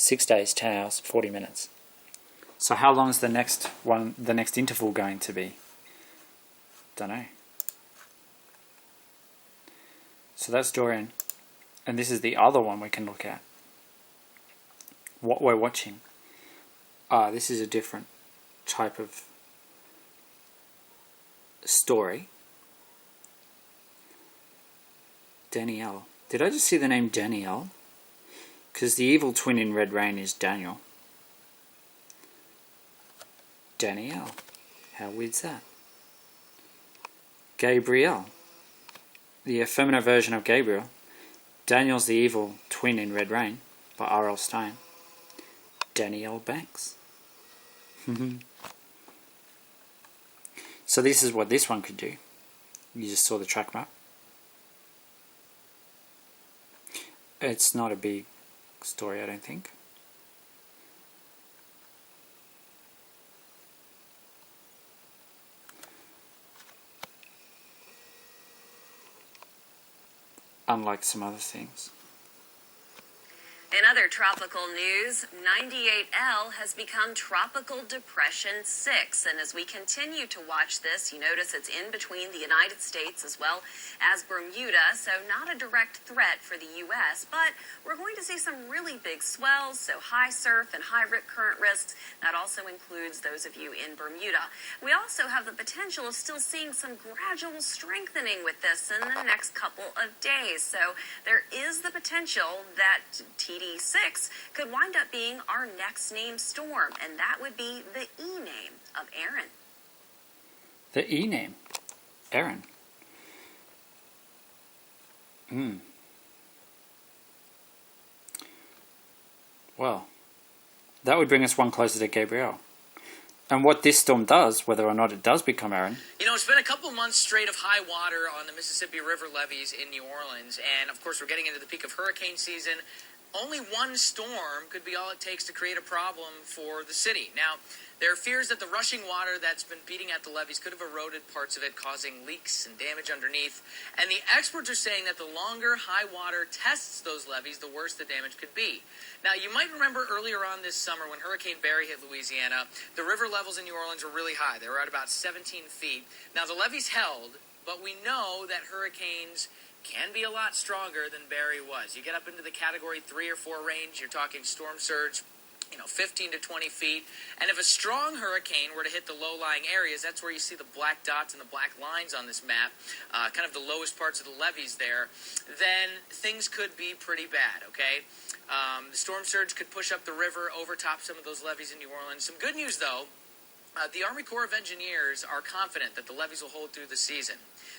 6 days, 10 hours, 40 minutes. So how long is the next interval going to be? Don't know. So that's Dorian. And this is the other one we can look at. What we're watching. This is a different type of story. Danielle. Did I just see the name Danielle? Because the evil twin in Red Rain is Daniel. Danielle. How weird's that? Gabrielle. The effeminate version of Gabriel. Daniel's the evil twin in Red Rain by R.L. Stein. Danielle Banks. So this is what this one could do. You just saw the track map. It's not a big story, I don't think. Unlike some other things. In other tropical news, 98L has become Tropical Depression 6. And as we continue to watch this, you notice it's in between the United States as well as Bermuda. So not a direct threat for the U.S., but we're going to see some really big swells, so high surf and high rip current risks. That also includes those of you in Bermuda. We also have the potential of still seeing some gradual strengthening with this in the next couple of days. So there is the potential that TD6 could wind up being our next named storm, and that would be the E name of Aaron. The E name? Aaron. Well, that would bring us one closer to Gabrielle. And what this storm does, whether or not it does become Aaron... You know, it's been a couple months straight of high water on the Mississippi River levees in New Orleans, and of course we're getting into the peak of hurricane season. Only one storm could be all it takes to create a problem for the city. Now, there are fears that the rushing water that's been beating at the levees could have eroded parts of it, causing leaks and damage underneath. And the experts are saying that the longer high water tests those levees, the worse the damage could be. Now, you might remember earlier on this summer when Hurricane Barry hit Louisiana, the river levels in New Orleans were really high. They were at about 17 feet. Now, the levees held, but we know that hurricanes can be a lot stronger than Barry was. You get up into the Category 3 or 4 range, you're talking storm surge, 15 to 20 feet. And if a strong hurricane were to hit the low-lying areas, that's where you see the black dots and the black lines on this map, kind of the lowest parts of the levees there, then things could be pretty bad, okay? The storm surge could push up the river, overtop some of those levees in New Orleans. Some good news, though. The Army Corps of Engineers are confident that the levees will hold through the season.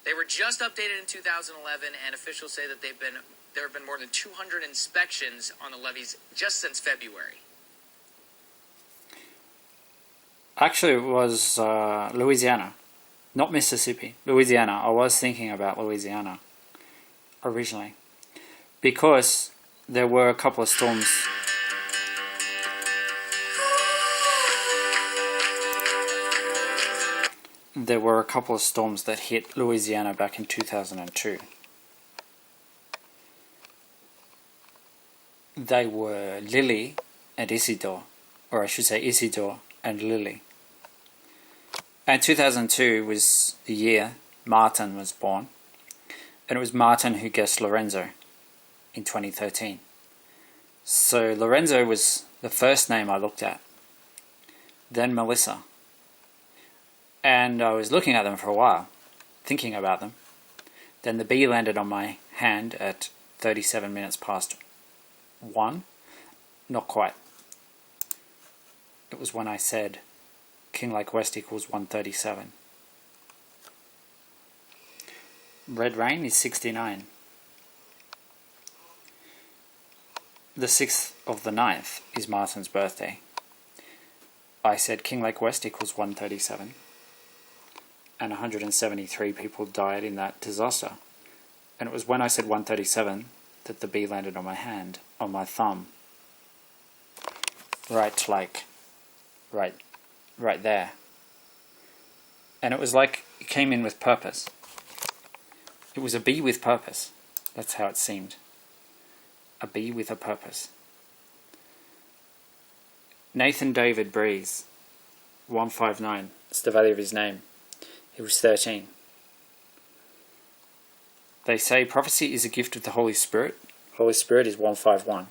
They were just updated in 2011, and officials say that there have been more than 200 inspections on the levees just since February. Actually, it was Louisiana, not Mississippi. Louisiana. I was thinking about Louisiana originally, because there were a couple of storms. There were a couple of storms that hit Louisiana back in 2002. They were Lily and Isidore, or I should say Isidore and Lily. And 2002 was the year Martin was born, and it was Martin who guessed Lorenzo in 2013. So Lorenzo was the first name I looked at, then Melissa. And I was looking at them for a while, thinking about them. Then the bee landed on my hand at 37 minutes past 1. Not quite. It was when I said King Lake West equals 137. Red Rain is 69. The 6th of the 9th is Martin's birthday. I said King Lake West equals 137. And 173 people died in that disaster. And it was when I said 137 that the bee landed on my hand, on my thumb. Right there. And it was like it came in with purpose. It was a bee with purpose. That's how it seemed. A bee with a purpose. Nathan David Breeze, 159. It's the value of his name. He was 13. They say prophecy is a gift of the Holy Spirit. Holy Spirit is 151.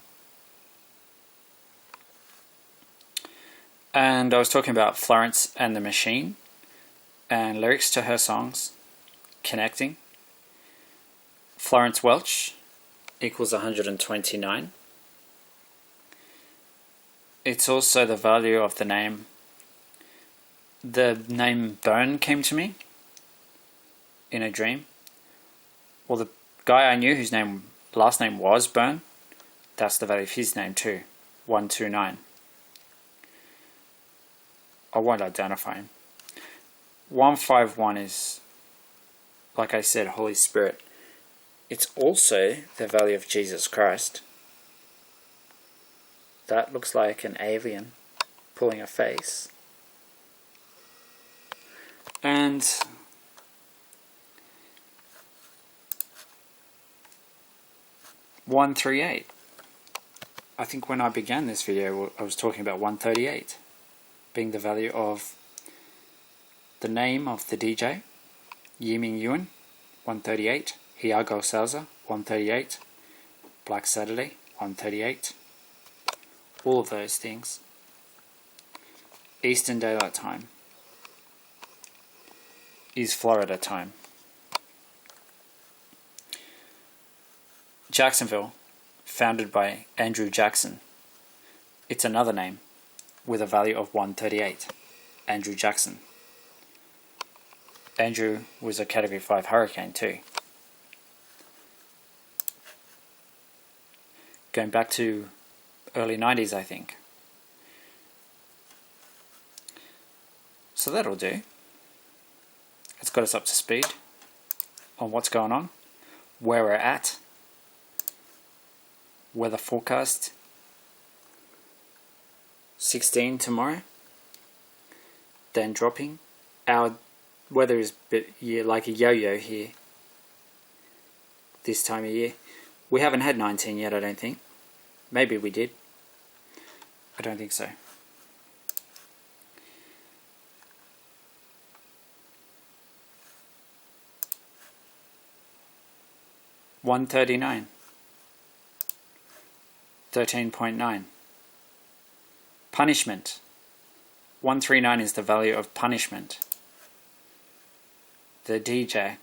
And I was talking about Florence and the Machine and lyrics to her songs, connecting. Florence Welch equals 129. It's also the value of the name. The name Byrne came to me in a dream. Well, the guy I knew whose last name was Byrne, that's the value of his name too, 129. I won't identify him. 151 is, like I said, Holy Spirit. It's also the value of Jesus Christ. That looks like an alien pulling a face. And $138. I think when I began this video, I was talking about 138 being the value of the name of the DJ, Yiming Yuan, 138, Hiago Salza, 138, Black Saturday, 138, all of those things. Eastern Daylight Time is Florida time. Jacksonville, founded by Andrew Jackson. It's another name with a value of 138. Andrew Jackson. Andrew was a Category 5 hurricane too. Going back to early 90s, I think. So that'll do. It's got us up to speed on what's going on, where we're at, weather forecast, 16 tomorrow, then dropping. Our weather is like a yo-yo here this time of year. We haven't had 19 yet, I don't think. Maybe we did. I don't think so. $139. 13.9. Punishment. 139 is the value of punishment. The DJ.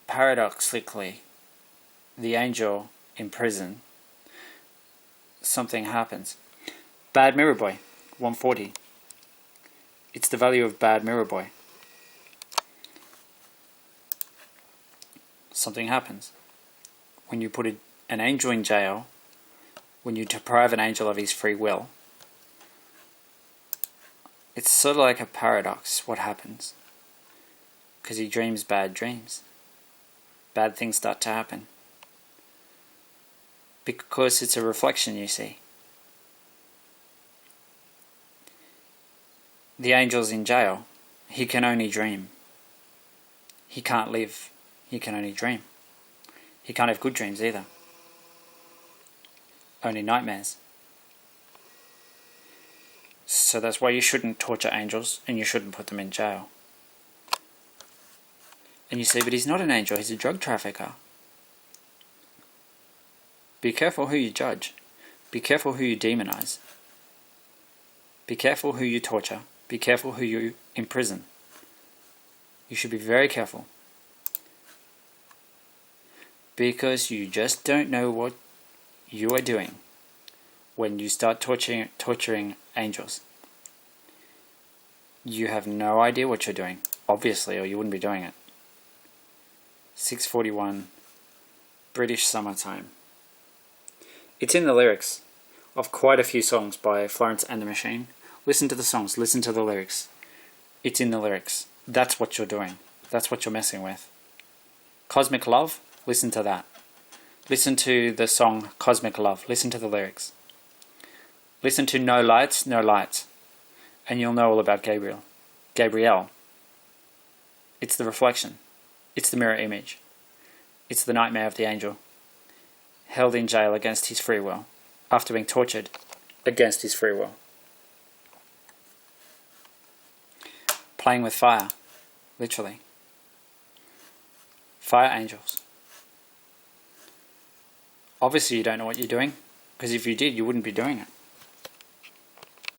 Paradoxically, the angel in prison. Something happens. Bad Mirror Boy. 140. It's the value of Bad Mirror Boy. Something happens. When you put an angel in jail, when you deprive an angel of his free will, it's sort of like a paradox what happens. Because he dreams bad dreams. Bad things start to happen. Because it's a reflection, you see. The angel's in jail. He can only dream. He can't live. He can only dream. He can't have good dreams either. Only nightmares. So that's why you shouldn't torture angels and you shouldn't put them in jail. And you say, but he's not an angel, he's a drug trafficker. Be careful who you judge. Be careful who you demonize. Be careful who you torture. Be careful who you imprison. You should be very careful. Because you just don't know what you are doing when you start torturing angels. You have no idea what you're doing, obviously, or you wouldn't be doing it. 6:41, British Summertime. It's in the lyrics of quite a few songs by Florence and the Machine. Listen to the songs, listen to the lyrics. It's in the lyrics. That's what you're doing. That's what you're messing with. Cosmic Love, listen to that. Listen to the song Cosmic Love. Listen to the lyrics. Listen to No Lights, No Lights. And you'll know all about Gabrielle. It's the reflection. It's the mirror image. It's the nightmare of the angel, held in jail against his free will. after being tortured against his free will. Playing with fire, literally. Fire angels. Obviously you don't know what you're doing, because if you did, you wouldn't be doing it.